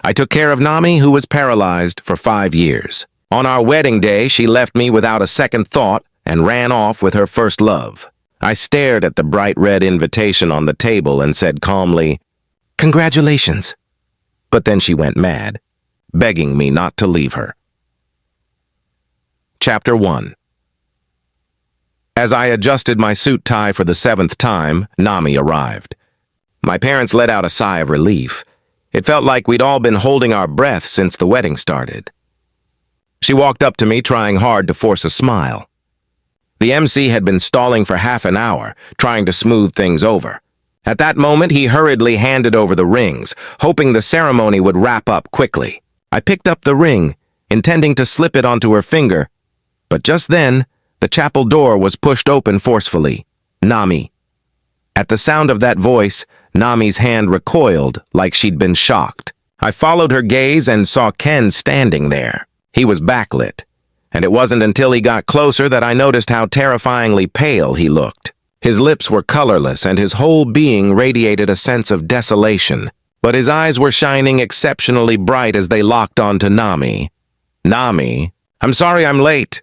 I took care of Nami, who was paralyzed, for 5 years. On our wedding day, she left me without a second thought and ran off with her first love. I stared at the bright red invitation on the table and said calmly, "Congratulations." But then she went mad, begging me not to leave her. Chapter 1. As I adjusted my suit tie for the 7th time, Nami arrived. My parents let out a sigh of relief. It felt like we'd all been holding our breath since the wedding started. She walked up to me, trying hard to force a smile. The MC had been stalling for half an hour, trying to smooth things over. At that moment, he hurriedly handed over the rings, hoping the ceremony would wrap up quickly. I picked up the ring, intending to slip it onto her finger, but just then, the chapel door was pushed open forcefully. Nami. At the sound of that voice, Nami's hand recoiled like she'd been shocked. I followed her gaze and saw Ken standing there. He was backlit, and it wasn't until he got closer that I noticed how terrifyingly pale he looked. His lips were colorless and his whole being radiated a sense of desolation, but his eyes were shining exceptionally bright as they locked onto Nami. "Nami, I'm sorry I'm late."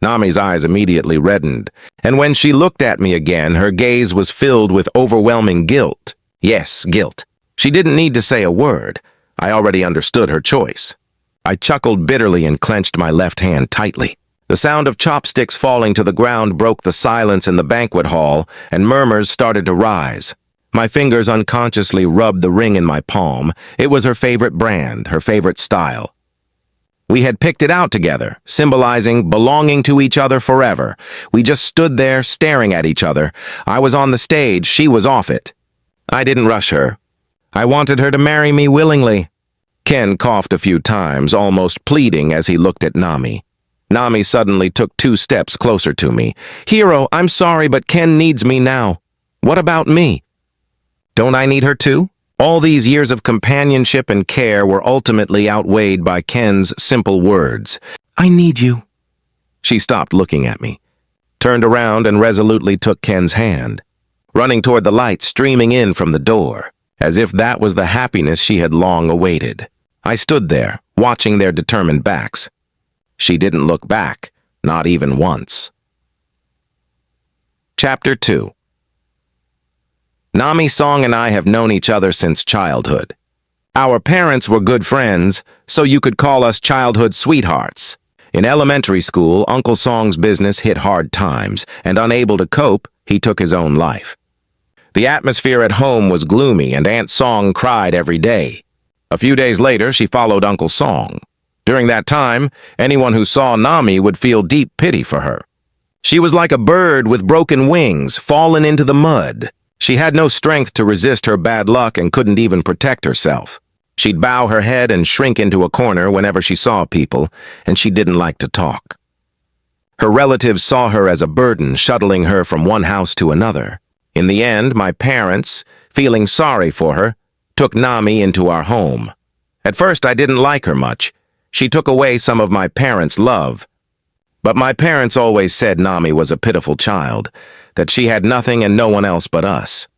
Nami's eyes immediately reddened, and when she looked at me again, her gaze was filled with overwhelming guilt. Yes, guilt. She didn't need to say a word. I already understood her choice. I chuckled bitterly and clenched my left hand tightly. The sound of chopsticks falling to the ground broke the silence in the banquet hall, and murmurs started to rise. My fingers unconsciously rubbed the ring in my palm. It was her favorite brand, her favorite style. We had picked it out together, symbolizing belonging to each other forever. We just stood there, staring at each other. I was on the stage, she was off it. I didn't rush her. I wanted her to marry me willingly. Ken coughed a few times, almost pleading as he looked at Nami. Nami suddenly took 2 steps closer to me. "Hiro, I'm sorry, but Ken needs me now. What about me? Don't I need her too?" All these years of companionship and care were ultimately outweighed by Ken's simple words. "I need you." She stopped looking at me, turned around and resolutely took Ken's hand, running toward the light streaming in from the door, as if that was the happiness she had long awaited. I stood there, watching their determined backs. She didn't look back, not even once. Chapter 2. Nami Song and I have known each other since childhood. Our parents were good friends, so you could call us childhood sweethearts. In elementary school, Uncle Song's business hit hard times, and unable to cope, he took his own life. The atmosphere at home was gloomy, and Aunt Song cried every day. A few days later, she followed Uncle Song. During that time, anyone who saw Nami would feel deep pity for her. She was like a bird with broken wings, fallen into the mud. She had no strength to resist her bad luck and couldn't even protect herself. She'd bow her head and shrink into a corner whenever she saw people, and she didn't like to talk. Her relatives saw her as a burden, shuttling her from one house to another. In the end, my parents, feeling sorry for her, took Nami into our home. At first, I didn't like her much. She took away some of my parents' love. But my parents always said Nami was a pitiful child, that she had nothing and no one else but us.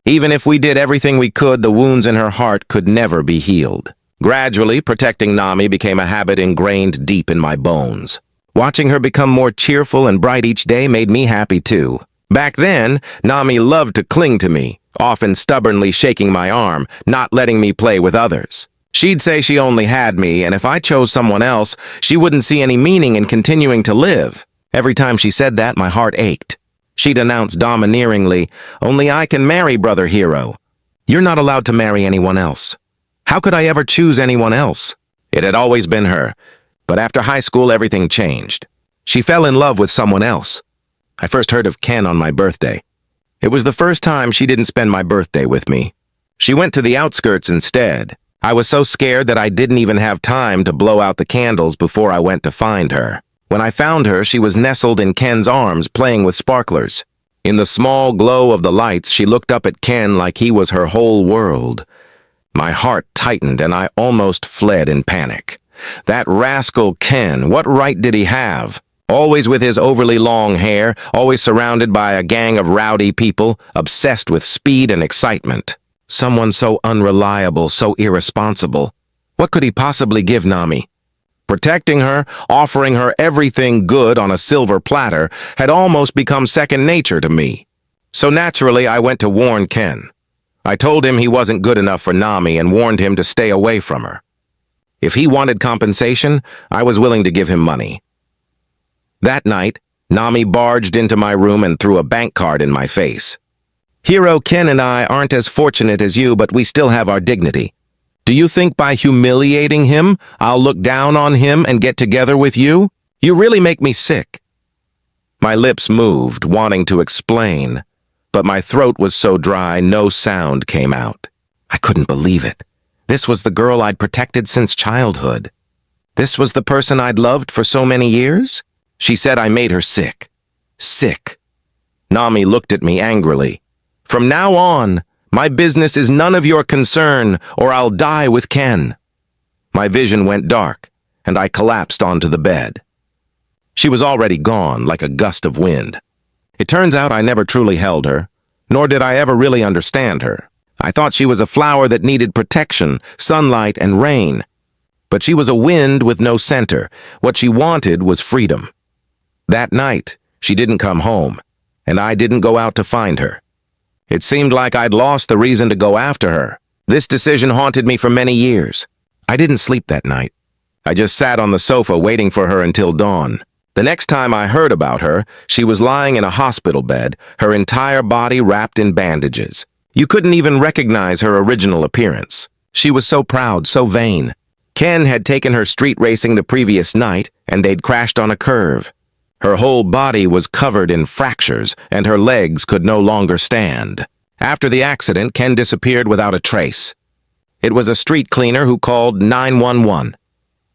Even if we did everything we could, the wounds in her heart could never be healed. Gradually, protecting Nami became a habit ingrained deep in my bones. Watching her become more cheerful and bright each day made me happy too. Back then, Nami loved to cling to me, often stubbornly shaking my arm, not letting me play with others. She'd say she only had me, and if I chose someone else, she wouldn't see any meaning in continuing to live. Every time she said that, my heart ached. She'd announce domineeringly, "Only I can marry Brother Hiro. You're not allowed to marry anyone else." How could I ever choose anyone else? It had always been her, but after high school everything changed. She fell in love with someone else. I first heard of Ken on my birthday. It was the first time she didn't spend my birthday with me. She went to the outskirts instead. I was so scared that I didn't even have time to blow out the candles before I went to find her. When I found her, she was nestled in Ken's arms, playing with sparklers. In the small glow of the lights, she looked up at Ken like he was her whole world. My heart tightened and I almost fled in panic. That rascal Ken, what right did he have? Always with his overly long hair, always surrounded by a gang of rowdy people, obsessed with speed and excitement. Someone so unreliable, so irresponsible. What could he possibly give Nami? Protecting her, offering her everything good on a silver platter, had almost become second nature to me. So naturally, I went to warn Ken. I told him he wasn't good enough for Nami and warned him to stay away from her. If he wanted compensation, I was willing to give him money. That night, Nami barged into my room and threw a bank card in my face. Hero, Ken and I aren't as fortunate as you, but we still have our dignity. Do you think by humiliating him, I'll look down on him and get together with you? You really make me sick. My lips moved, wanting to explain, but my throat was so dry no sound came out. I couldn't believe it. This was the girl I'd protected since childhood. This was the person I'd loved for so many years? She said I made her sick. Sick. Nami looked at me angrily. From now on, my business is none of your concern, or I'll die with Ken. My vision went dark, and I collapsed onto the bed. She was already gone, like a gust of wind. It turns out I never truly held her, nor did I ever really understand her. I thought she was a flower that needed protection, sunlight, and rain. But she was a wind with no center. What she wanted was freedom. That night, she didn't come home, and I didn't go out to find her. It seemed like I'd lost the reason to go after her. This decision haunted me for many years. I didn't sleep that night. I just sat on the sofa waiting for her until dawn. The next time I heard about her, she was lying in a hospital bed, her entire body wrapped in bandages. You couldn't even recognize her original appearance. She was so proud, so vain. Ken had taken her street racing the previous night, and they'd crashed on a curve. Her whole body was covered in fractures, and her legs could no longer stand. After the accident, Ken disappeared without a trace. It was a street cleaner who called 911.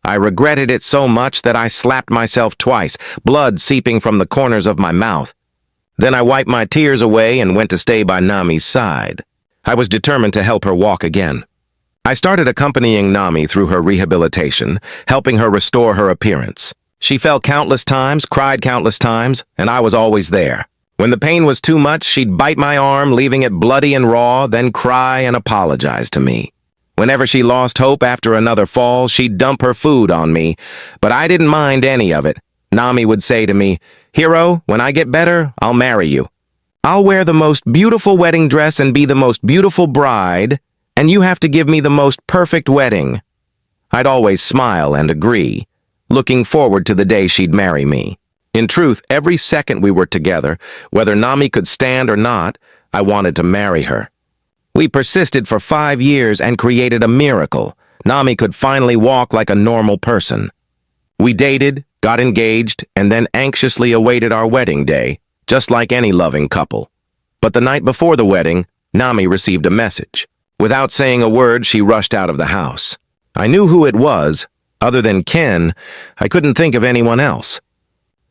I regretted it so much that I slapped myself twice, blood seeping from the corners of my mouth. Then I wiped my tears away and went to stay by Nami's side. I was determined to help her walk again. I started accompanying Nami through her rehabilitation, helping her restore her appearance. She fell countless times, cried countless times, and I was always there. When the pain was too much, she'd bite my arm, leaving it bloody and raw, then cry and apologize to me. Whenever she lost hope after another fall, she'd dump her food on me, but I didn't mind any of it. Nami would say to me, "Hero, when I get better, I'll marry you. I'll wear the most beautiful wedding dress and be the most beautiful bride, and you have to give me the most perfect wedding." I'd always smile and agree, looking forward to the day she'd marry me. In truth, every second we were together, whether Nami could stand or not, I wanted to marry her. We persisted for 5 years and created a miracle. Nami could finally walk like a normal person. We dated, got engaged, and then anxiously awaited our wedding day, just like any loving couple. But the night before the wedding, Nami received a message. Without saying a word, she rushed out of the house. I knew who it was. Other than Ken, I couldn't think of anyone else.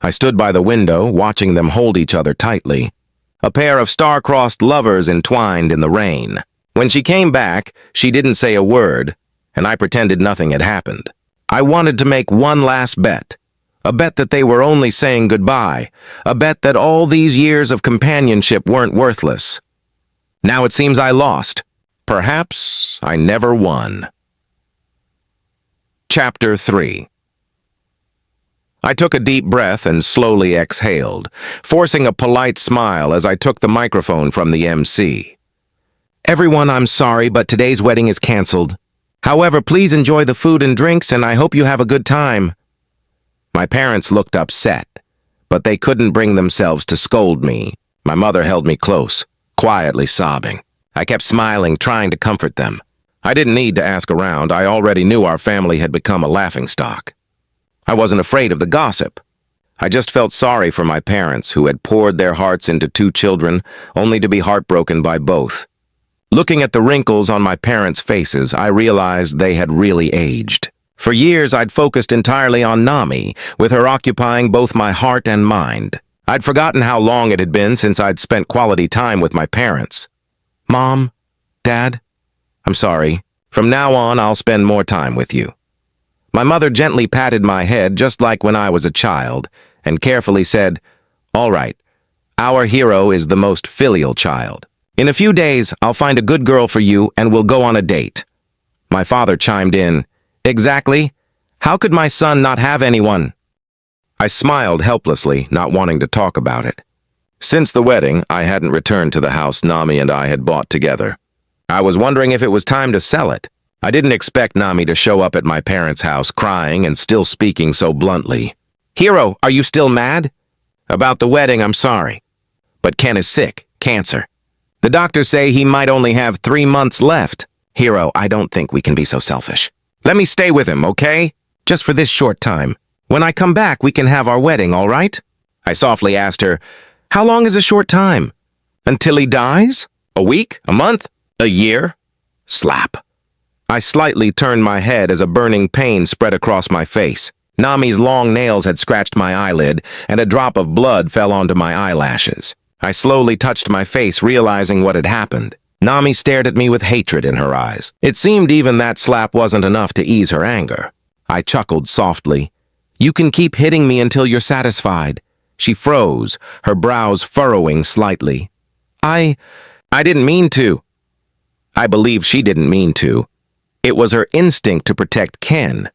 I stood by the window, watching them hold each other tightly. A pair of star-crossed lovers entwined in the rain. When she came back, she didn't say a word, and I pretended nothing had happened. I wanted to make one last bet. A bet that they were only saying goodbye. A bet that all these years of companionship weren't worthless. Now it seems I lost. Perhaps I never won. Chapter 3. I took a deep breath and slowly exhaled, forcing a polite smile as I took the microphone from the MC. "Everyone, I'm sorry, but today's wedding is canceled. However, please enjoy the food and drinks, and I hope you have a good time." My parents looked upset, but they couldn't bring themselves to scold me. My mother held me close, quietly sobbing. I kept smiling, trying to comfort them. I didn't need to ask around. I already knew our family had become a laughingstock. I wasn't afraid of the gossip. I just felt sorry for my parents, who had poured their hearts into 2 children, only to be heartbroken by both. Looking at the wrinkles on my parents' faces, I realized they had really aged. For years, I'd focused entirely on Nami, with her occupying both my heart and mind. I'd forgotten how long it had been since I'd spent quality time with my parents. "Mom, Dad, I'm sorry. From now on, I'll spend more time with you." My mother gently patted my head just like when I was a child, and carefully said, "All right, our hero is the most filial child. In a few days, I'll find a good girl for you and we'll go on a date." My father chimed in, Exactly. How could my son not have anyone? I smiled helplessly, not wanting to talk about it. Since the wedding, I hadn't returned to the house Nami and I had bought together. I was wondering if it was time to sell it. I didn't expect Nami to show up at my parents' house crying and still speaking so bluntly. Hiro, are you still mad? About the wedding, I'm sorry. But Ken is sick, cancer. The doctors say he might only have 3 months left. Hiro, I don't think we can be so selfish. Let me stay with him, okay? Just for this short time. When I come back, we can have our wedding, all right? I softly asked her, how long is a short time? Until he dies? A week? A month? A year? Slap. I slightly turned my head as a burning pain spread across my face. Nami's long nails had scratched my eyelid, and a drop of blood fell onto my eyelashes. I slowly touched my face, realizing what had happened. Nami stared at me with hatred in her eyes. It seemed even that slap wasn't enough to ease her anger. I chuckled softly. You can keep hitting me until you're satisfied. She froze, her brows furrowing slightly. I didn't mean to. I believe she didn't mean to. It was her instinct to protect Ken.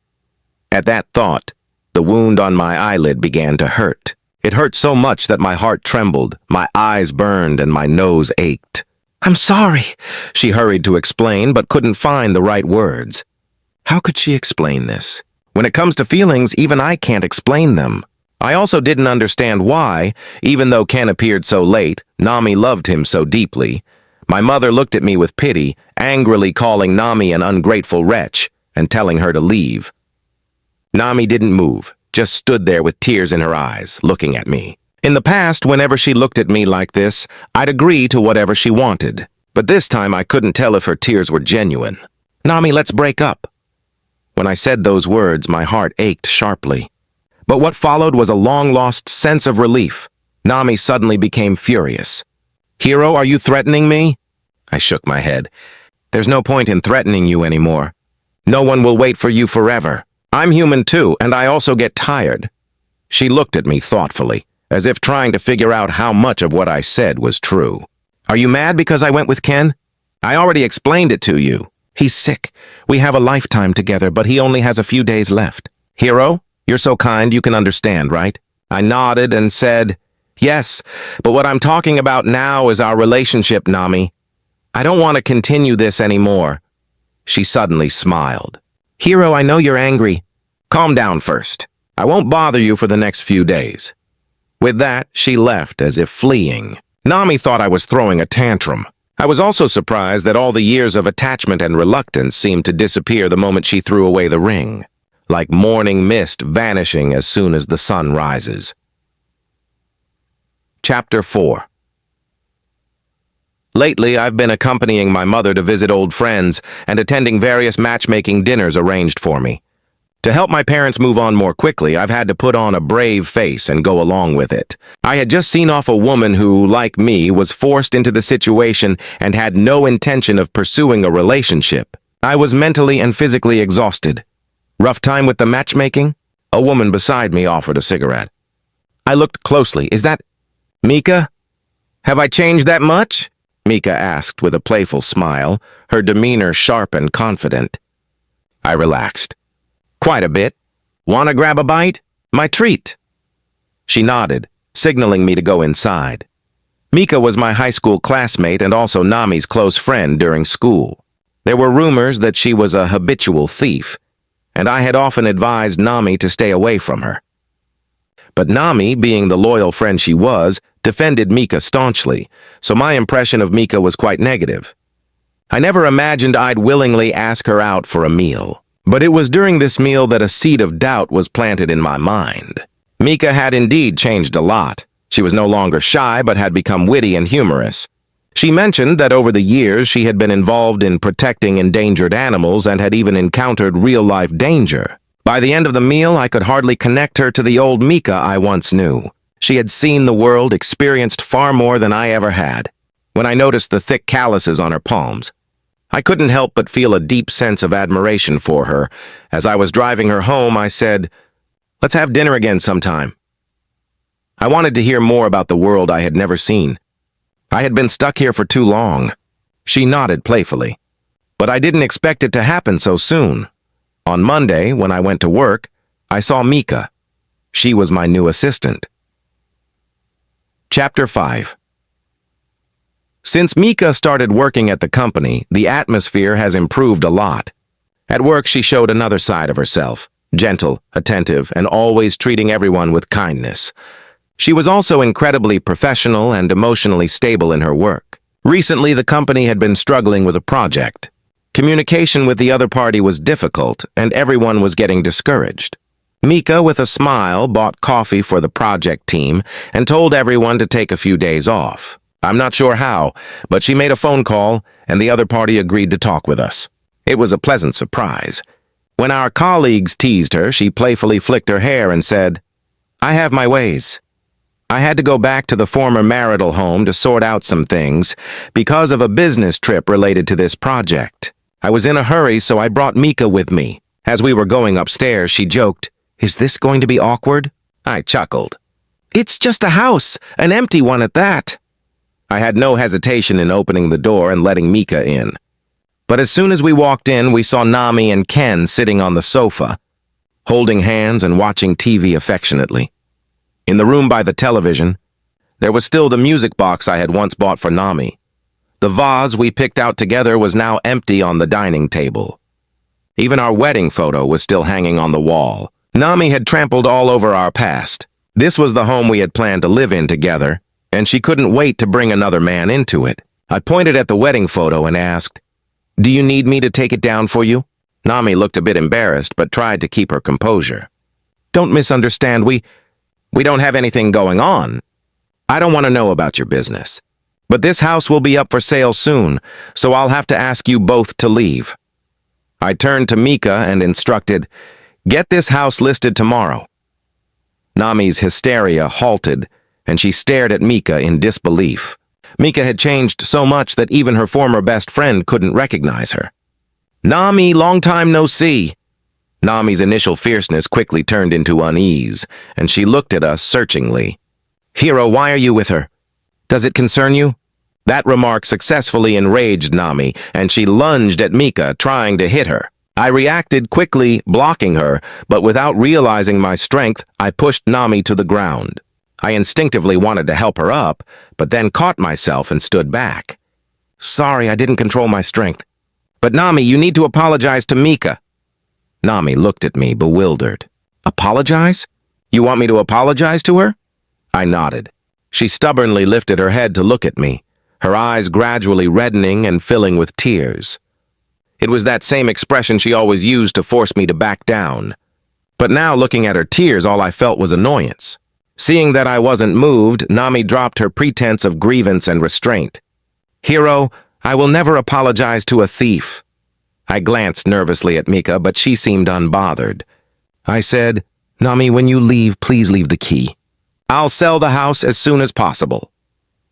At that thought, the wound on my eyelid began to hurt. It hurt so much that my heart trembled, my eyes burned, and my nose ached. I'm sorry, she hurried to explain, but couldn't find the right words. How could she explain this? When it comes to feelings, even I can't explain them. I also didn't understand why, even though Ken appeared so late, Nami loved him so deeply. My mother looked at me with pity, angrily calling Nami an ungrateful wretch, and telling her to leave. Nami didn't move, just stood there with tears in her eyes, looking at me. In the past, whenever she looked at me like this, I'd agree to whatever she wanted. But this time I couldn't tell if her tears were genuine. Nami, let's break up. When I said those words, my heart ached sharply. But what followed was a long-lost sense of relief. Nami suddenly became furious. Hiro, are you threatening me? I shook my head. There's no point in threatening you anymore. No one will wait for you forever. I'm human too, and I also get tired. She looked at me thoughtfully, as if trying to figure out how much of what I said was true. Are you mad because I went with Ken? I already explained it to you. He's sick. We have a lifetime together, but he only has a few days left. Hiro, you're so kind you can understand, right? I nodded and said, yes, but what I'm talking about now is our relationship, Nami. I don't want to continue this anymore. She suddenly smiled. Hiro, I know you're angry. Calm down first. I won't bother you for the next few days. With that, she left as if fleeing. Nami thought I was throwing a tantrum. I was also surprised that all the years of attachment and reluctance seemed to disappear the moment she threw away the ring, like morning mist vanishing as soon as the sun rises. Chapter 4. Lately, I've been accompanying my mother to visit old friends and attending various matchmaking dinners arranged for me. To help my parents move on more quickly, I've had to put on a brave face and go along with it. I had just seen off a woman who, like me, was forced into the situation and had no intention of pursuing a relationship. I was mentally and physically exhausted. Rough time with the matchmaking? A woman beside me offered a cigarette. I looked closely. Is that Mika? Have I changed that much? Mika asked with a playful smile, her demeanor sharp and confident. I relaxed. Quite a bit. Want to grab a bite? My treat. She nodded, signaling me to go inside. Mika was my high school classmate and also Nami's close friend during school. There were rumors that she was a habitual thief, and I had often advised Nami to stay away from her. But Nami, being the loyal friend she was, defended Mika staunchly, so my impression of Mika was quite negative. I never imagined I'd willingly ask her out for a meal. But it was during this meal that a seed of doubt was planted in my mind. Mika had indeed changed a lot. She was no longer shy, but had become witty and humorous. She mentioned that over the years she had been involved in protecting endangered animals and had even encountered real-life danger. By the end of the meal, I could hardly connect her to the old Mika I once knew. She had seen the world, experienced far more than I ever had. When I noticed the thick calluses on her palms, I couldn't help but feel a deep sense of admiration for her. As I was driving her home, I said, let's have dinner again sometime. I wanted to hear more about the world I had never seen. I had been stuck here for too long. She nodded playfully. But I didn't expect it to happen so soon. On Monday, when I went to work, I saw Mika. She was my new assistant. Chapter 5. Since Mika started working at the company, the atmosphere has improved a lot. At work, she showed another side of herself, gentle, attentive, and always treating everyone with kindness. She was also incredibly professional and emotionally stable in her work. Recently, the company had been struggling with a project. Communication with the other party was difficult, and everyone was getting discouraged. Mika, with a smile, bought coffee for the project team and told everyone to take a few days off. I'm not sure how, but she made a phone call, and the other party agreed to talk with us. It was a pleasant surprise. When our colleagues teased her, she playfully flicked her hair and said, "I have my ways." I had to go back to the former marital home to sort out some things because of a business trip related to this project. I was in a hurry, so I brought Mika with me. As we were going upstairs, she joked, "Is this going to be awkward?" I chuckled. "It's just a house, an empty one at that." I had no hesitation in opening the door and letting Mika in. But as soon as we walked in, we saw Nami and Ken sitting on the sofa, holding hands and watching TV affectionately. In the room by the television, there was still the music box I had once bought for Nami. The vase we picked out together was now empty on the dining table. Even our wedding photo was still hanging on the wall. Nami had trampled all over our past. This was the home we had planned to live in together, and she couldn't wait to bring another man into it. I pointed at the wedding photo and asked, "Do you need me to take it down for you?" Nami looked a bit embarrassed, but tried to keep her composure. "Don't misunderstand, we don't have anything going on. I don't want to know about your business. But this house will be up for sale soon, so I'll have to ask you both to leave." I turned to Mika and instructed, "Get this house listed tomorrow." Nami's hysteria halted, and she stared at Mika in disbelief. Mika had changed so much that even her former best friend couldn't recognize her. "Nami, long time no see." Nami's initial fierceness quickly turned into unease, and she looked at us searchingly. "Hiro, why are you with her? Does it concern you?" That remark successfully enraged Nami, and she lunged at Mika, trying to hit her. I reacted quickly, blocking her, but without realizing my strength, I pushed Nami to the ground. I instinctively wanted to help her up, but then caught myself and stood back. "Sorry, I didn't control my strength. But Nami, you need to apologize to Mika." Nami looked at me, bewildered. "Apologize? You want me to apologize to her?" I nodded. She stubbornly lifted her head to look at me, her eyes gradually reddening and filling with tears. It was that same expression she always used to force me to back down. But now, looking at her tears, all I felt was annoyance. Seeing that I wasn't moved, Nami dropped her pretense of grievance and restraint. "Hiro, I will never apologize to a thief." I glanced nervously at Mika, but she seemed unbothered. I said, "Nami, when you leave, please leave the key. I'll sell the house as soon as possible."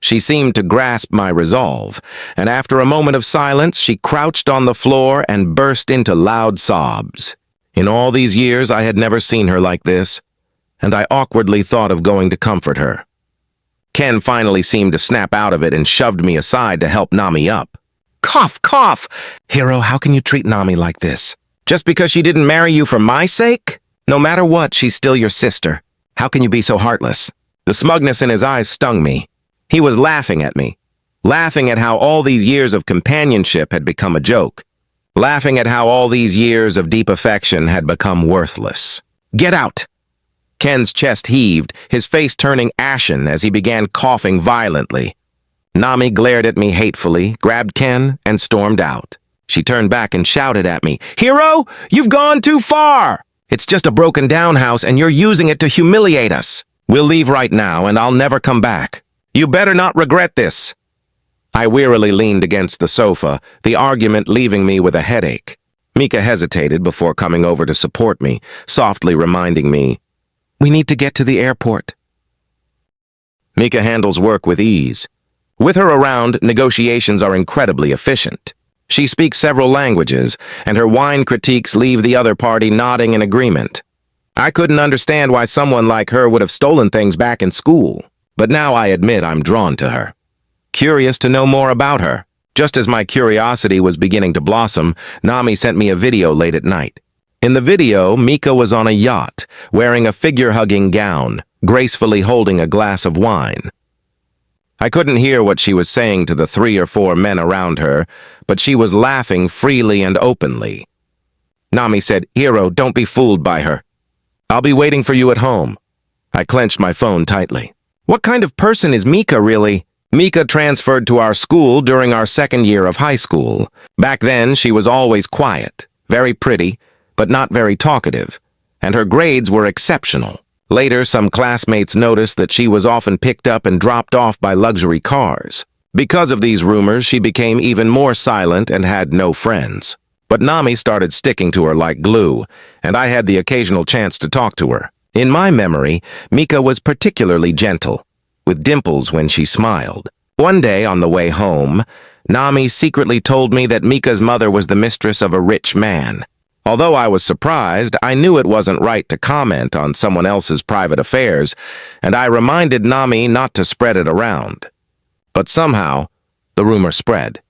She seemed to grasp my resolve, and after a moment of silence, she crouched on the floor and burst into loud sobs. In all these years, I had never seen her like this, and I awkwardly thought of going to comfort her. Ken finally seemed to snap out of it and shoved me aside to help Nami up. "Cough, cough! Hiro, how can you treat Nami like this? Just because she didn't marry you for my sake? No matter what, she's still your sister. How can you be so heartless?" The smugness in his eyes stung me. He was laughing at me, laughing at how all these years of companionship had become a joke, laughing at how all these years of deep affection had become worthless. "Get out!" Ken's chest heaved, his face turning ashen as he began coughing violently. Nami glared at me hatefully, grabbed Ken, and stormed out. She turned back and shouted at me, "Hiro, you've gone too far! It's just a broken-down house, and you're using it to humiliate us. We'll leave right now, and I'll never come back. You better not regret this." I wearily leaned against the sofa, the argument leaving me with a headache. Mika hesitated before coming over to support me, softly reminding me, "We need to get to the airport." Mika handles work with ease. With her around, negotiations are incredibly efficient. She speaks several languages, and her wine critiques leave the other party nodding in agreement. I couldn't understand why someone like her would have stolen things back in school, but now I admit I'm drawn to her. Curious to know more about her. Just as my curiosity was beginning to blossom, Nami sent me a video late at night. In the video, Mika was on a yacht, wearing a figure-hugging gown, gracefully holding a glass of wine. I couldn't hear what she was saying to the 3 or 4 men around her, but she was laughing freely and openly. Nami said, "Hiro, don't be fooled by her. I'll be waiting for you at home." I clenched my phone tightly. What kind of person is Mika, really? Mika transferred to our school during our 2nd year of high school. Back then, she was always quiet, very pretty, but not very talkative, and her grades were exceptional. Later, some classmates noticed that she was often picked up and dropped off by luxury cars. Because of these rumors, she became even more silent and had no friends. But Nami started sticking to her like glue, and I had the occasional chance to talk to her. In my memory, Mika was particularly gentle, with dimples when she smiled. One day, on the way home, Nami secretly told me that Mika's mother was the mistress of a rich man. Although I was surprised, I knew it wasn't right to comment on someone else's private affairs, and I reminded Nami not to spread it around. But somehow, the rumor spread,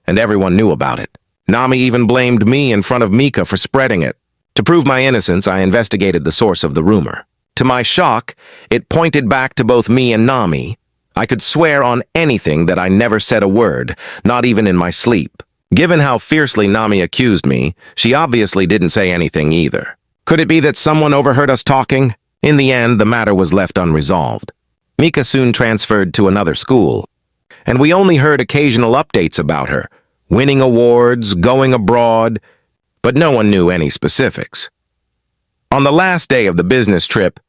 and everyone knew about it. Nami even blamed me in front of Mika for spreading it. To prove my innocence, I investigated the source of the rumor. To my shock, it pointed back to both me and Nami. I could swear on anything that I never said a word, not even in my sleep. Given how fiercely Nami accused me, she obviously didn't say anything either. Could it be that someone overheard us talking? In the end, the matter was left unresolved. Mika soon transferred to another school, and we only heard occasional updates about her, winning awards, going abroad, but no one knew any specifics. On the last day of the business trip,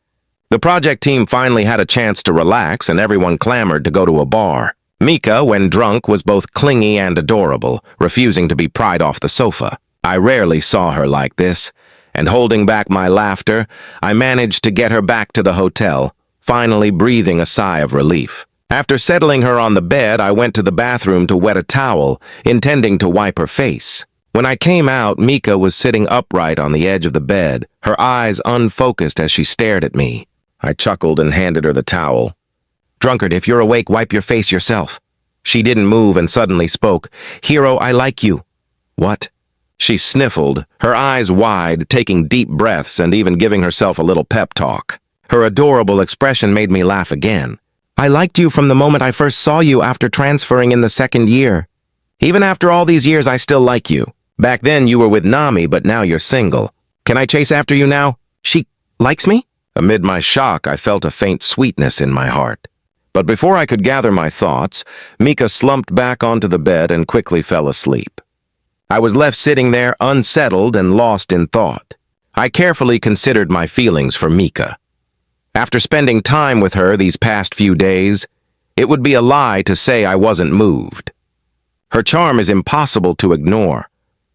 the project team finally had a chance to relax and everyone clamored to go to a bar. Mika, when drunk, was both clingy and adorable, refusing to be pried off the sofa. I rarely saw her like this, and holding back my laughter, I managed to get her back to the hotel, finally breathing a sigh of relief. After settling her on the bed, I went to the bathroom to wet a towel, intending to wipe her face. When I came out, Mika was sitting upright on the edge of the bed, her eyes unfocused as she stared at me. I chuckled and handed her the towel. "Drunkard, if you're awake, wipe your face yourself." She didn't move and suddenly spoke. "Hiro, I like you." "What?" She sniffled, her eyes wide, taking deep breaths and even giving herself a little pep talk. Her adorable expression made me laugh again. "I liked you from the moment I first saw you after transferring in the 2nd year. Even after all these years, I still like you. Back then you were with Nami, but now you're single. Can I chase after you now?" "She likes me?" Amid my shock, I felt a faint sweetness in my heart. But before I could gather my thoughts, Mika slumped back onto the bed and quickly fell asleep. I was left sitting there unsettled and lost in thought. I carefully considered my feelings for Mika. After spending time with her these past few days, it would be a lie to say I wasn't moved. Her charm is impossible to ignore,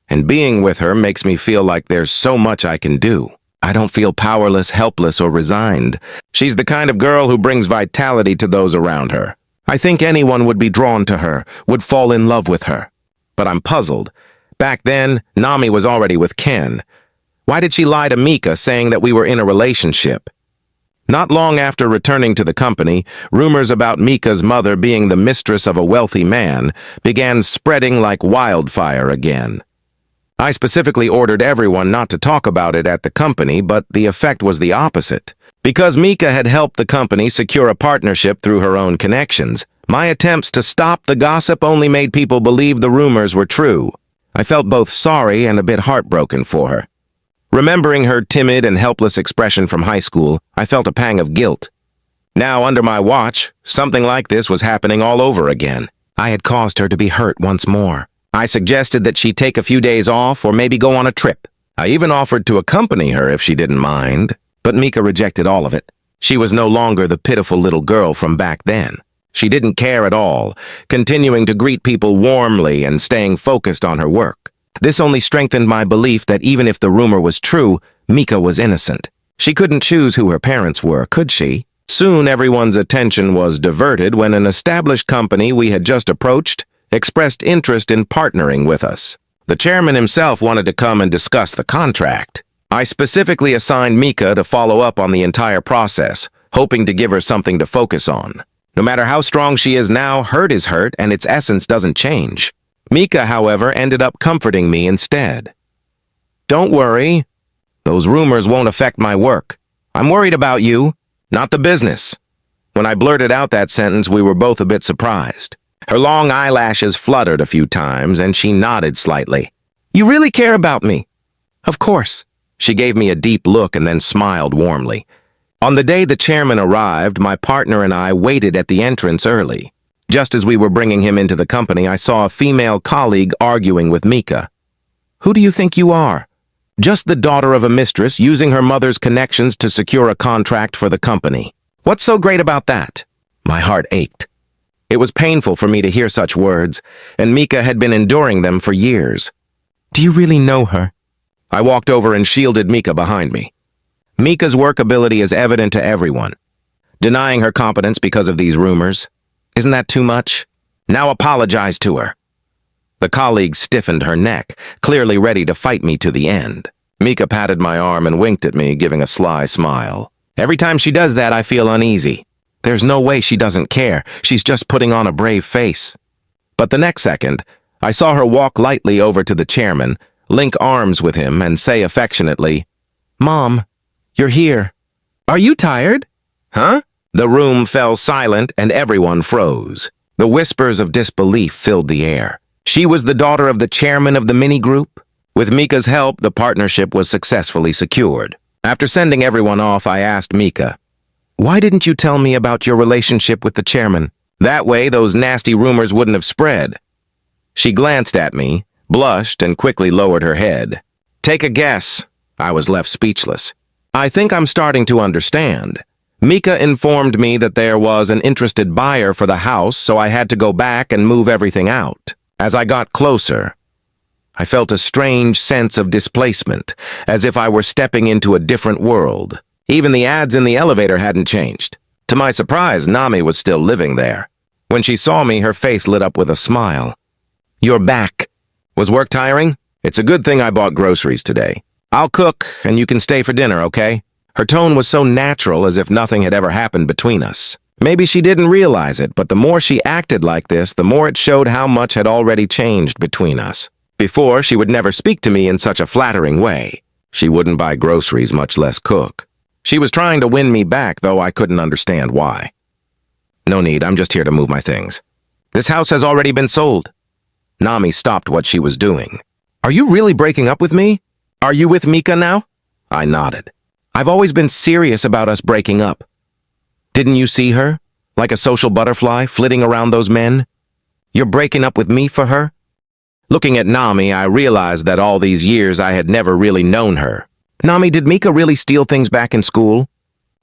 and being with her makes me feel like there's so much I can do. I don't feel powerless, helpless, or resigned. She's the kind of girl who brings vitality to those around her. I think anyone would be drawn to her, would fall in love with her. But I'm puzzled. Back then, Nami was already with Ken. Why did she lie to Mika, saying that we were in a relationship? Not long after returning to the company, rumors about Mika's mother being the mistress of a wealthy man began spreading like wildfire again. I specifically ordered everyone not to talk about it at the company, but the effect was the opposite. Because Mika had helped the company secure a partnership through her own connections, my attempts to stop the gossip only made people believe the rumors were true. I felt both sorry and a bit heartbroken for her. Remembering her timid and helpless expression from high school, I felt a pang of guilt. Now, under my watch, something like this was happening all over again. I had caused her to be hurt once more. I suggested that she take a few days off or maybe go on a trip. I even offered to accompany her if she didn't mind, but Mika rejected all of it. She was no longer the pitiful little girl from back then. She didn't care at all, continuing to greet people warmly and staying focused on her work. This only strengthened my belief that even if the rumor was true, Mika was innocent. She couldn't choose who her parents were, could she? Soon everyone's attention was diverted when an established company we had just approached expressed interest in partnering with us. The chairman himself wanted to come and discuss the contract. I specifically assigned Mika to follow up on the entire process, hoping to give her something to focus on. No matter how strong she is now, hurt is hurt and its essence doesn't change. Mika, however, ended up comforting me instead. "Don't worry. Those rumors won't affect my work. I'm worried about you, not the business." When I blurted out that sentence, we were both a bit surprised. Her long eyelashes fluttered a few times, and she nodded slightly. "You really care about me?" "Of course." She gave me a deep look and then smiled warmly. On the day the chairman arrived, my partner and I waited at the entrance early. Just as we were bringing him into the company, I saw a female colleague arguing with Mika. "Who do you think you are? Just the daughter of a mistress using her mother's connections to secure a contract for the company. What's so great about that?" My heart ached. It was painful for me to hear such words, and Mika had been enduring them for years. "Do you really know her?" I walked over and shielded Mika behind me. Mika's work ability is evident to everyone. Denying her competence because of these rumors, isn't that too much? Now apologize to her. The colleague stiffened her neck, clearly ready to fight me to the end. Mika patted my arm and winked at me, giving a sly smile. Every time she does that, I feel uneasy. There's no way she doesn't care. She's just putting on a brave face. But the next second, I saw her walk lightly over to the chairman, link arms with him, and say affectionately, "Mom, you're here. Are you tired?" "Huh?" The room fell silent and everyone froze. The whispers of disbelief filled the air. She was the daughter of the chairman of the mini-group. With Mika's help, the partnership was successfully secured. After sending everyone off, I asked Mika, "Why didn't you tell me about your relationship with the chairman? That way, those nasty rumors wouldn't have spread." She glanced at me, blushed, and quickly lowered her head. "Take a guess." I was left speechless. "I think I'm starting to understand. Mika informed me that there was an interested buyer for the house, so I had to go back and move everything out. As I got closer, I felt a strange sense of displacement, as if I were stepping into a different world. Even the ads in the elevator hadn't changed. To my surprise, Nami was still living there. When she saw me, her face lit up with a smile. "You're back. Was work tiring? It's a good thing I bought groceries today. I'll cook, and you can stay for dinner, okay?" Her tone was so natural, as if nothing had ever happened between us. Maybe she didn't realize it, but the more she acted like this, the more it showed how much had already changed between us. Before, she would never speak to me in such a flattering way. She wouldn't buy groceries, much less cook. She was trying to win me back, though I couldn't understand why. "No need, I'm just here to move my things. This house has already been sold." Nami stopped what she was doing. "Are you really breaking up with me? Are you with Mika now?" I nodded. "I've always been serious about us breaking up. Didn't you see her? Like a social butterfly, flitting around those men? You're breaking up with me for her?" Looking at Nami, I realized that all these years I had never really known her. "Nami, did Mika really steal things back in school?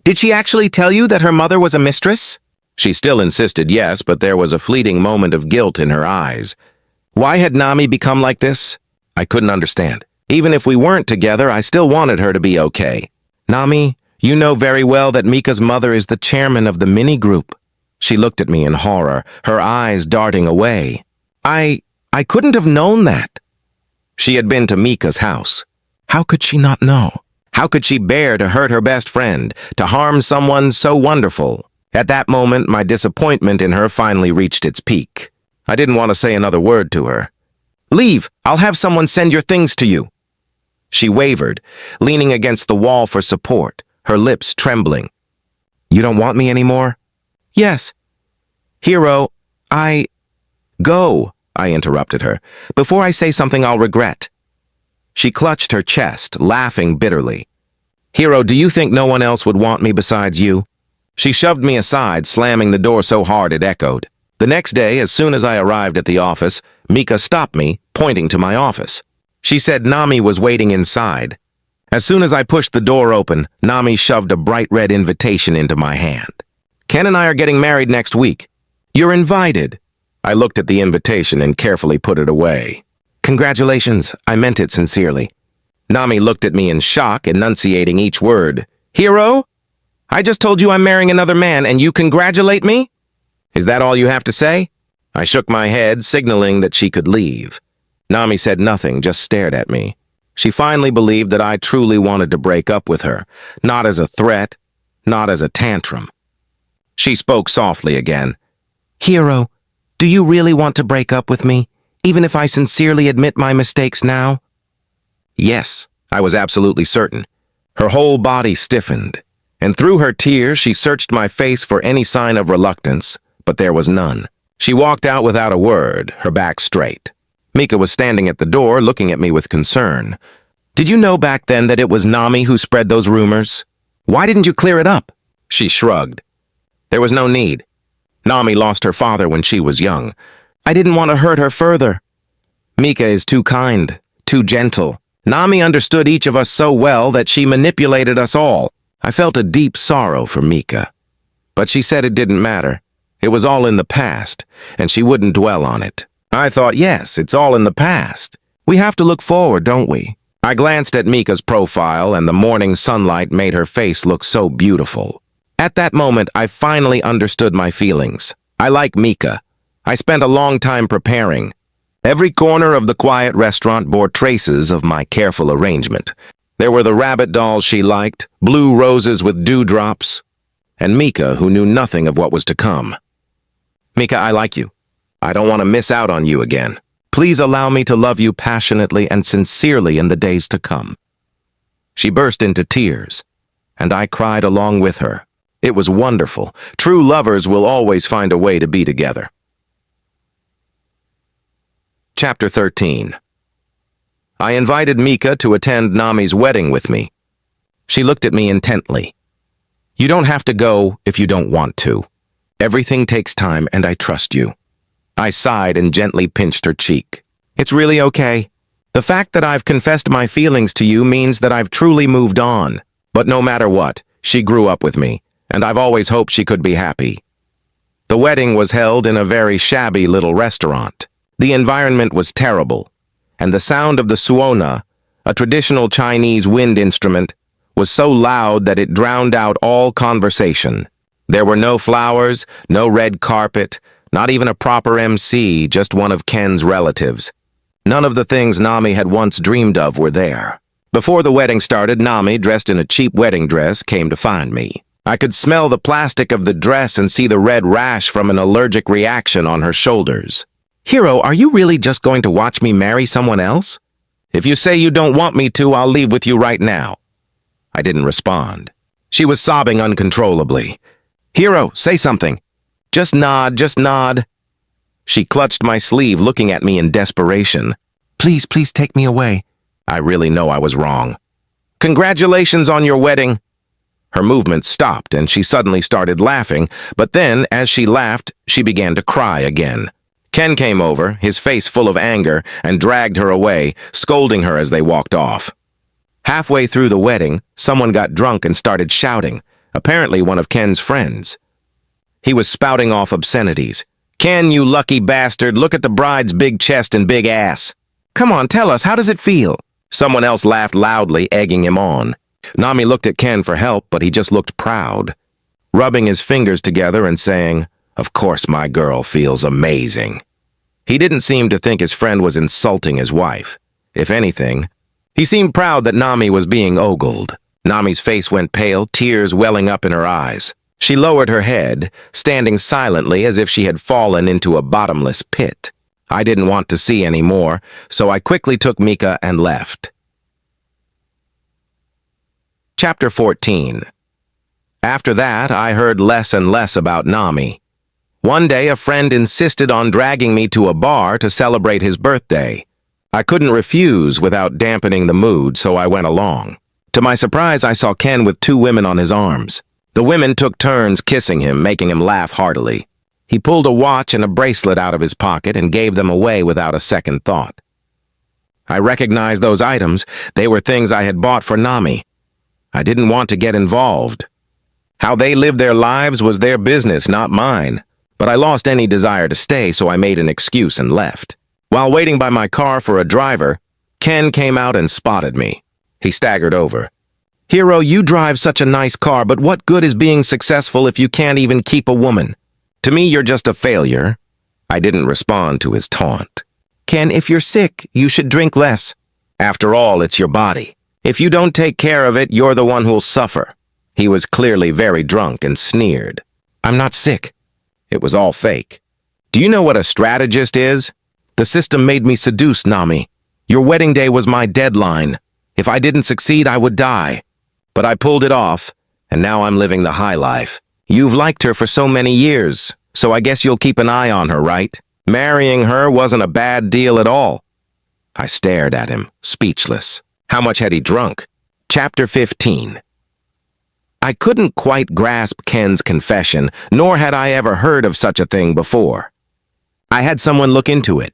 Did she actually tell you that her mother was a mistress?" She still insisted yes, but there was a fleeting moment of guilt in her eyes. Why had Nami become like this? I couldn't understand. Even if we weren't together, I still wanted her to be okay. "Nami, you know very well that Mika's mother is the chairman of the mini-group." She looked at me in horror, her eyes darting away. I couldn't have known that." She had been to Mika's house. How could she not know? How could she bear to hurt her best friend, to harm someone so wonderful? At that moment, my disappointment in her finally reached its peak. I didn't want to say another word to her. "Leave! I'll have someone send your things to you." She wavered, leaning against the wall for support, her lips trembling. "You don't want me anymore?" "Yes." "Hiro, Go," I interrupted her. "Before I say something I'll regret." She clutched her chest, laughing bitterly. "Hiro, do you think no one else would want me besides you?" She shoved me aside, slamming the door so hard it echoed. The next day, as soon as I arrived at the office, Mika stopped me, pointing to my office. She said Nami was waiting inside. As soon as I pushed the door open, Nami shoved a bright red invitation into my hand. "Ken and I are getting married next week. You're invited." I looked at the invitation and carefully put it away. "Congratulations, I meant it sincerely." Nami looked at me in shock, enunciating each word. "Hiro? I just told you I'm marrying another man and you congratulate me? Is that all you have to say?" I shook my head, signaling that she could leave. Nami said nothing, just stared at me. She finally believed that I truly wanted to break up with her, not as a threat, not as a tantrum. She spoke softly again. "Hiro, do you really want to break up with me, even if I sincerely admit my mistakes now?" Yes, I was absolutely certain. Her whole body stiffened, and through her tears she searched my face for any sign of reluctance, but there was none. She walked out without a word, her back straight. Mika was standing at the door, looking at me with concern. "Did you know back then that it was Nami who spread those rumors? Why didn't you clear it up?" She shrugged. "There was no need. Nami lost her father when she was young. I didn't want to hurt her further. Mika is too kind, too gentle. Nami understood each of us so well that she manipulated us all." I felt a deep sorrow for Mika. But she said it didn't matter. It was all in the past, and she wouldn't dwell on it. I thought, yes, it's all in the past. We have to look forward, don't we? I glanced at Mika's profile, and the morning sunlight made her face look so beautiful. At that moment, I finally understood my feelings. I like Mika. I spent a long time preparing. Every corner of the quiet restaurant bore traces of my careful arrangement. There were the rabbit dolls she liked, blue roses with dewdrops, and Mika, who knew nothing of what was to come. "Mika, I like you. I don't want to miss out on you again. Please allow me to love you passionately and sincerely in the days to come." She burst into tears, and I cried along with her. It was wonderful. True lovers will always find a way to be together. Chapter 13. I invited Mika to attend Nami's wedding with me. She looked at me intently. "You don't have to go if you don't want to. Everything takes time, and I trust you." I sighed and gently pinched her cheek. "It's really okay. The fact that I've confessed my feelings to you means that I've truly moved on. But no matter what, she grew up with me, and I've always hoped she could be happy." The wedding was held in a very shabby little restaurant. The environment was terrible, and the sound of the suona, a traditional Chinese wind instrument, was so loud that it drowned out all conversation. There were no flowers, no red carpet, not even a proper MC, just one of Ken's relatives. None of the things Nami had once dreamed of were there. Before the wedding started, Nami, dressed in a cheap wedding dress, came to find me. I could smell the plastic of the dress and see the red rash from an allergic reaction on her shoulders. "Hiro, are you really just going to watch me marry someone else? If you say you don't want me to, I'll leave with you right now." I didn't respond. She was sobbing uncontrollably. "Hiro, say something. Just nod, just nod." She clutched my sleeve, looking at me in desperation. "Please, please take me away." I really know I was wrong. "Congratulations on your wedding." Her movement stopped, and she suddenly started laughing, but then, as she laughed, she began to cry again. Ken came over, his face full of anger, and dragged her away, scolding her as they walked off. Halfway through the wedding, someone got drunk and started shouting, apparently one of Ken's friends. He was spouting off obscenities. "Ken, you lucky bastard, look at the bride's big chest and big ass. Come on, tell us, how does it feel?" Someone else laughed loudly, egging him on. Nami looked at Ken for help, but he just looked proud, rubbing his fingers together and saying, "Of course my girl feels amazing." He didn't seem to think his friend was insulting his wife. If anything, he seemed proud that Nami was being ogled. Nami's face went pale, tears welling up in her eyes. She lowered her head, standing silently as if she had fallen into a bottomless pit. I didn't want to see any more, so I quickly took Mika and left. Chapter 14. After that, I heard less and less about Nami. One day, a friend insisted on dragging me to a bar to celebrate his birthday. I couldn't refuse without dampening the mood, so I went along. To my surprise, I saw Ken with 2 women on his arms. The women took turns kissing him, making him laugh heartily. He pulled a watch and a bracelet out of his pocket and gave them away without a second thought. I recognized those items. They were things I had bought for Nami. I didn't want to get involved. How they lived their lives was their business, not mine. But I lost any desire to stay, so I made an excuse and left. While waiting by my car for a driver, Ken came out and spotted me. He staggered over. "Hiro, you drive such a nice car, but what good is being successful if you can't even keep a woman? To me, you're just a failure." I didn't respond to his taunt. "Ken, if you're sick, you should drink less. After all, it's your body. If you don't take care of it, you're the one who'll suffer." He was clearly very drunk and sneered. "I'm not sick." It was all fake. "Do you know what a strategist is? The system made me seduce Nami. Your wedding day was my deadline. If I didn't succeed, I would die. But I pulled it off, and now I'm living the high life. You've liked her for so many years, so I guess you'll keep an eye on her, right? Marrying her wasn't a bad deal at all. I stared at him, speechless. How much had he drunk? Chapter 15. I couldn't quite grasp Ken's confession, nor had I ever heard of such a thing before. I had someone look into it.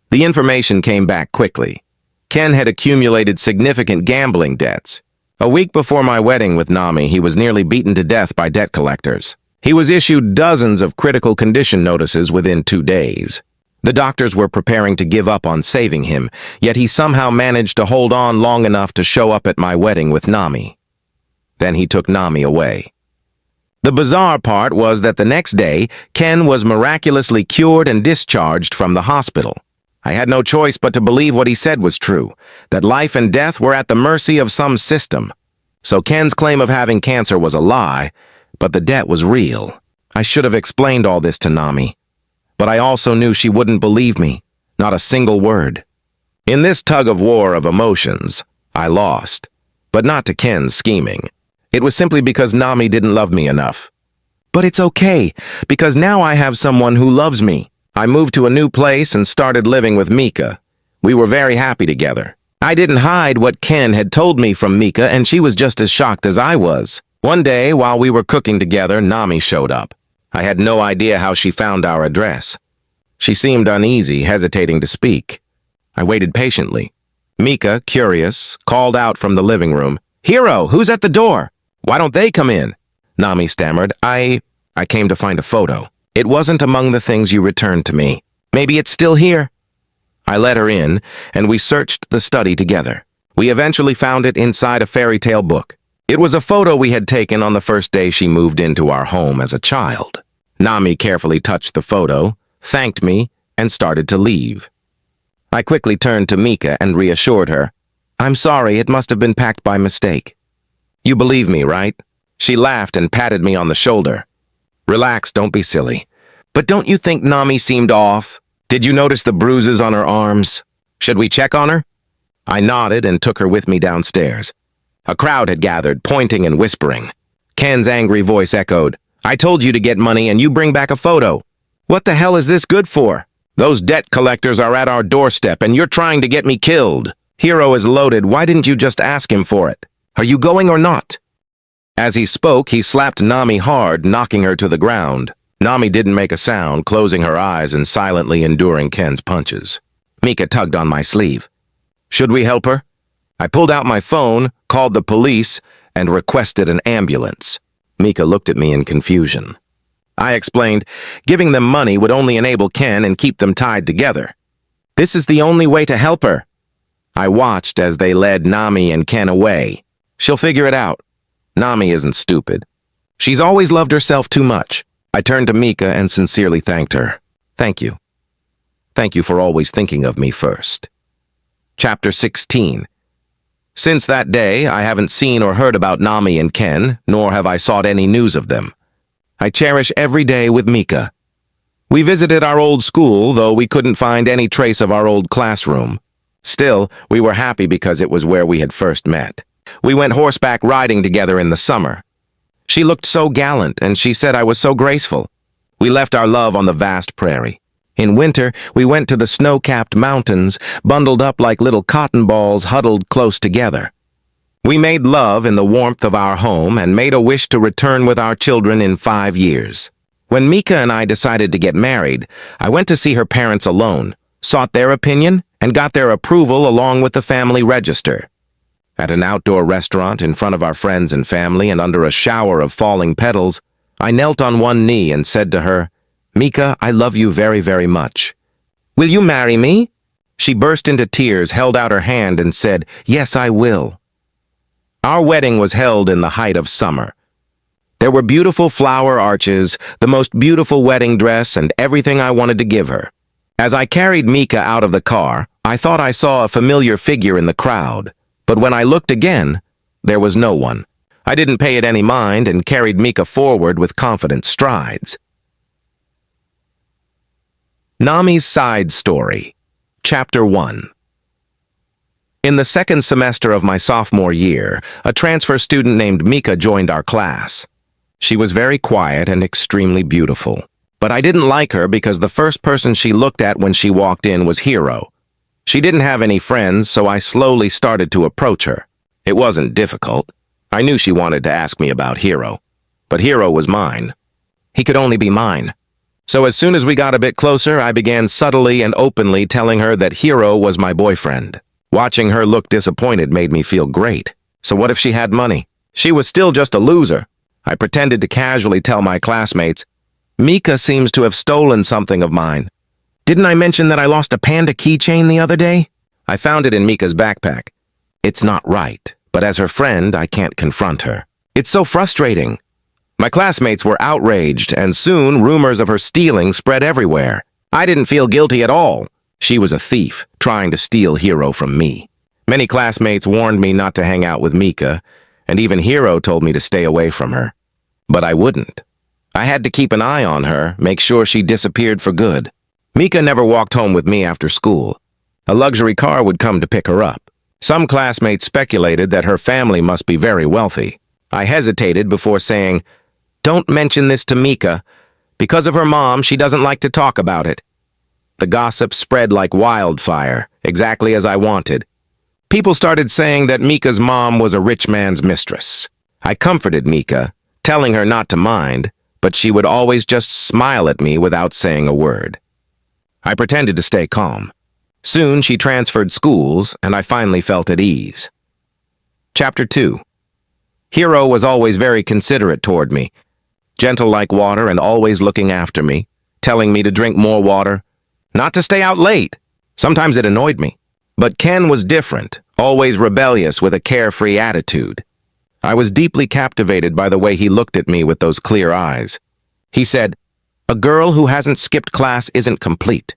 The information came back quickly. Ken had accumulated significant gambling debts. A week before my wedding with Nami, he was nearly beaten to death by debt collectors. He was issued dozens of critical condition notices within 2 days. The doctors were preparing to give up on saving him, yet he somehow managed to hold on long enough to show up at my wedding with Nami. Then he took Nami away. The bizarre part was that the next day, Ken was miraculously cured and discharged from the hospital. I had no choice but to believe what he said was true, that life and death were at the mercy of some system. So Ken's claim of having cancer was a lie, but the debt was real. I should have explained all this to Nami. But I also knew she wouldn't believe me, not a single word. In this tug-of-war of emotions, I lost, but not to Ken's scheming. It was simply because Nami didn't love me enough. But it's okay, because now I have someone who loves me. I moved to a new place and started living with Mika. We were very happy together. I didn't hide what Ken had told me from Mika, and she was just as shocked as I was. One day, while we were cooking together, Nami showed up. I had no idea how she found our address. She seemed uneasy, hesitating to speak. I waited patiently. Mika, curious, called out from the living room, "Hero, who's at the door? Why don't they come in?" Nami stammered, I came to find a photo. It wasn't among the things you returned to me. Maybe it's still here." I let her in, and we searched the study together. We eventually found it inside a fairy tale book. It was a photo we had taken on the first day she moved into our home as a child. Nami carefully touched the photo, thanked me, and started to leave. I quickly turned to Mika and reassured her. "I'm sorry, it must have been packed by mistake." "You believe me, right?" She laughed and patted me on the shoulder. "Relax, don't be silly. But don't you think Nami seemed off? Did you notice the bruises on her arms? Should we check on her?" I nodded and took her with me downstairs. A crowd had gathered, pointing and whispering. Ken's angry voice echoed, "I told you to get money and you bring back a photo. What the hell is this good for? Those debt collectors are at our doorstep and you're trying to get me killed. Hero is loaded, why didn't you just ask him for it? Are you going or not?" As he spoke, he slapped Nami hard, knocking her to the ground. Nami didn't make a sound, closing her eyes and silently enduring Ken's punches. Mika tugged on my sleeve. "Should we help her?" I pulled out my phone, called the police, and requested an ambulance. Mika looked at me in confusion. I explained, giving them money would only enable Ken and keep them tied together. "This is the only way to help her." I watched as they led Nami and Ken away. "She'll figure it out. Nami isn't stupid. She's always loved herself too much." I turned to Mika and sincerely thanked her. "Thank you. Thank you for always thinking of me first." Chapter 16. Since that day, I haven't seen or heard about Nami and Ken, nor have I sought any news of them. I cherish every day with Mika. We visited our old school, though we couldn't find any trace of our old classroom. Still, we were happy because it was where we had first met. We went horseback riding together in the summer. She looked so gallant, and she said I was so graceful. We left our love on the vast prairie. In winter, we went to the snow-capped mountains, bundled up like little cotton balls huddled close together. We made love in the warmth of our home and made a wish to return with our children in 5 years. When Mika and I decided to get married, I went to see her parents alone, sought their opinion, and got their approval along with the family register. At an outdoor restaurant in front of our friends and family and under a shower of falling petals, I knelt on one knee and said to her, "Mika, I love you very, very much. Will you marry me?" She burst into tears, held out her hand, and said, "Yes, I will." Our wedding was held in the height of summer. There were beautiful flower arches, the most beautiful wedding dress, and everything I wanted to give her. As I carried Mika out of the car, I thought I saw a familiar figure in the crowd. But when I looked again, there was no one. I didn't pay it any mind and carried Mika forward with confident strides. Nami's Side Story, Chapter 1. In the second semester of my sophomore year, a transfer student named Mika joined our class. She was very quiet and extremely beautiful. But I didn't like her because the first person she looked at when she walked in was Hiro. She didn't have any friends, so I slowly started to approach her. It wasn't difficult. I knew she wanted to ask me about Hiro. But Hiro was mine. He could only be mine. So as soon as we got a bit closer, I began subtly and openly telling her that Hiro was my boyfriend. Watching her look disappointed made me feel great. So what if she had money? She was still just a loser. I pretended to casually tell my classmates, Mika seems to have stolen something of mine. Didn't I mention that I lost a panda keychain the other day? I found it in Mika's backpack. It's not right, but as her friend, I can't confront her. It's so frustrating. My classmates were outraged, and soon rumors of her stealing spread everywhere. I didn't feel guilty at all. She was a thief, trying to steal Hiro from me. Many classmates warned me not to hang out with Mika, and even Hiro told me to stay away from her. But I wouldn't. I had to keep an eye on her, make sure she disappeared for good. Mika never walked home with me after school. A luxury car would come to pick her up. Some classmates speculated that her family must be very wealthy. I hesitated before saying, Don't mention this to Mika. Because of her mom, she doesn't like to talk about it. The gossip spread like wildfire, exactly as I wanted. People started saying that Mika's mom was a rich man's mistress. I comforted Mika, telling her not to mind, but she would always just smile at me without saying a word. I pretended to stay calm. Soon she transferred schools, and I finally felt at ease. Chapter 2. Hiro was always very considerate toward me, gentle like water and always looking after me, telling me to drink more water, not to stay out late. Sometimes it annoyed me. But Ken was different, always rebellious with a carefree attitude. I was deeply captivated by the way he looked at me with those clear eyes. He said, A girl who hasn't skipped class isn't complete.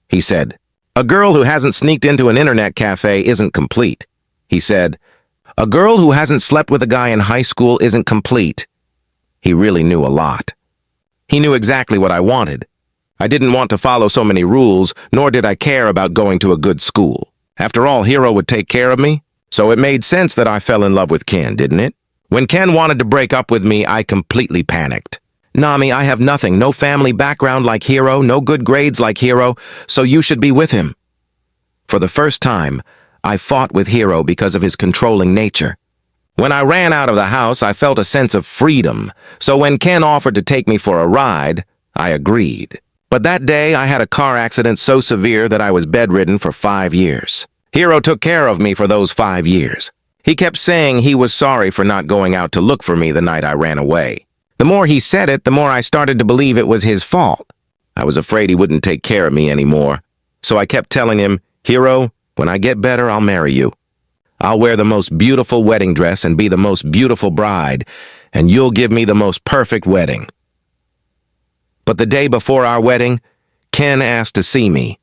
He said, A girl who hasn't sneaked into an internet cafe isn't complete. He said, A girl who hasn't slept with a guy in high school isn't complete. He really knew a lot. He knew exactly what I wanted. I didn't want to follow so many rules, nor did I care about going to a good school. After all, Hiro would take care of me, so it made sense that I fell in love with Ken, didn't it? When Ken wanted to break up with me, I completely panicked. Nami, I have nothing, no family background like Hiro, no good grades like Hiro, so you should be with him. For the first time, I fought with Hiro because of his controlling nature. When I ran out of the house, I felt a sense of freedom, so when Ken offered to take me for a ride, I agreed. But that day, I had a car accident so severe that I was bedridden for 5 years. Hiro took care of me for those 5 years. He kept saying he was sorry for not going out to look for me the night I ran away. The more he said it, the more I started to believe it was his fault. I was afraid he wouldn't take care of me anymore. So I kept telling him, Hiro, when I get better, I'll marry you. I'll wear the most beautiful wedding dress and be the most beautiful bride, and you'll give me the most perfect wedding. But the day before our wedding, Ken asked to see me.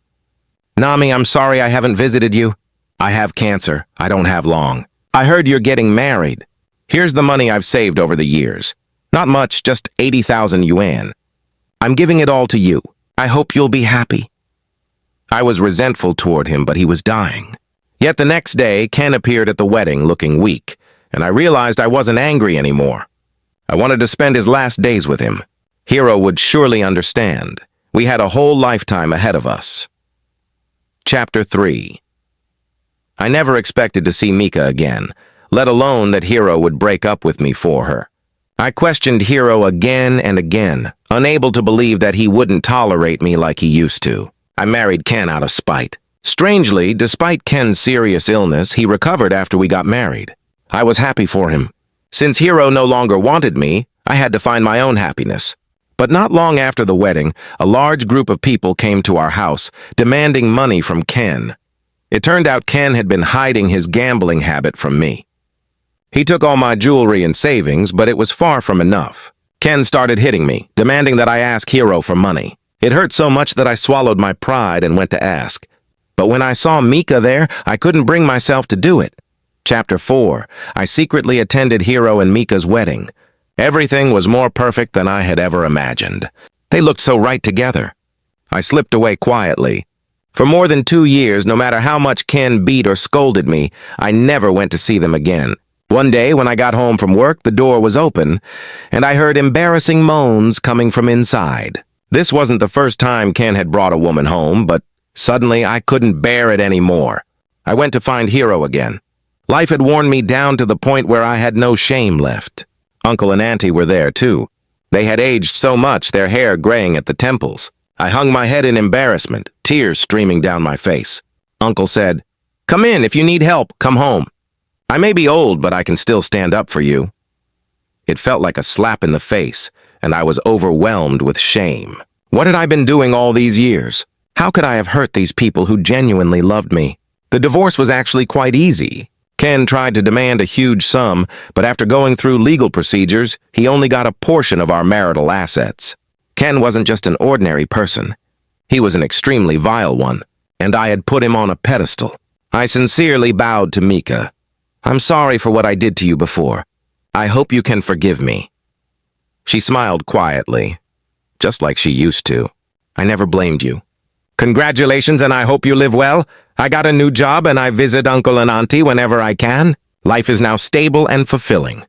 Nami, I'm sorry I haven't visited you. I have cancer. I don't have long. I heard you're getting married. Here's the money I've saved over the years. Not much, just 80,000 yuan. I'm giving it all to you. I hope you'll be happy. I was resentful toward him, but he was dying. Yet the next day, Ken appeared at the wedding looking weak, and I realized I wasn't angry anymore. I wanted to spend his last days with him. Hiro would surely understand. We had a whole lifetime ahead of us. Chapter 3. I never expected to see Mika again, let alone that Hiro would break up with me for her. I questioned Hiro again and again, unable to believe that he wouldn't tolerate me like he used to. I married Ken out of spite. Strangely, despite Ken's serious illness, he recovered after we got married. I was happy for him. Since Hiro no longer wanted me, I had to find my own happiness. But not long after the wedding, a large group of people came to our house, demanding money from Ken. It turned out Ken had been hiding his gambling habit from me. He took all my jewelry and savings, but it was far from enough. Ken started hitting me, demanding that I ask Hiro for money. It hurt so much that I swallowed my pride and went to ask. But when I saw Mika there, I couldn't bring myself to do it. Chapter 4. I secretly attended Hiro and Mika's wedding. Everything was more perfect than I had ever imagined. They looked so right together. I slipped away quietly, For more than 2 years, no matter how much Ken beat or scolded me, I never went to see them again. One day, when I got home from work, the door was open, and I heard embarrassing moans coming from inside. This wasn't the first time Ken had brought a woman home, but suddenly I couldn't bear it anymore. I went to find Hero again. Life had worn me down to the point where I had no shame left. Uncle and Auntie were there, too. They had aged so much, their hair graying at the temples. I hung my head in embarrassment, tears streaming down my face. Uncle said, "Come in, if you need help, come home. I may be old, but I can still stand up for you." It felt like a slap in the face, and I was overwhelmed with shame. What had I been doing all these years? How could I have hurt these people who genuinely loved me? The divorce was actually quite easy. Ken tried to demand a huge sum, but after going through legal procedures, he only got a portion of our marital assets. Ken wasn't just an ordinary person. He was an extremely vile one, and I had put him on a pedestal. I sincerely bowed to Mika. "I'm sorry for what I did to you before. I hope you can forgive me." She smiled quietly, just like she used to. "I never blamed you." "Congratulations, and I hope you live well. I got a new job and I visit Uncle and Auntie whenever I can. Life is now stable and fulfilling."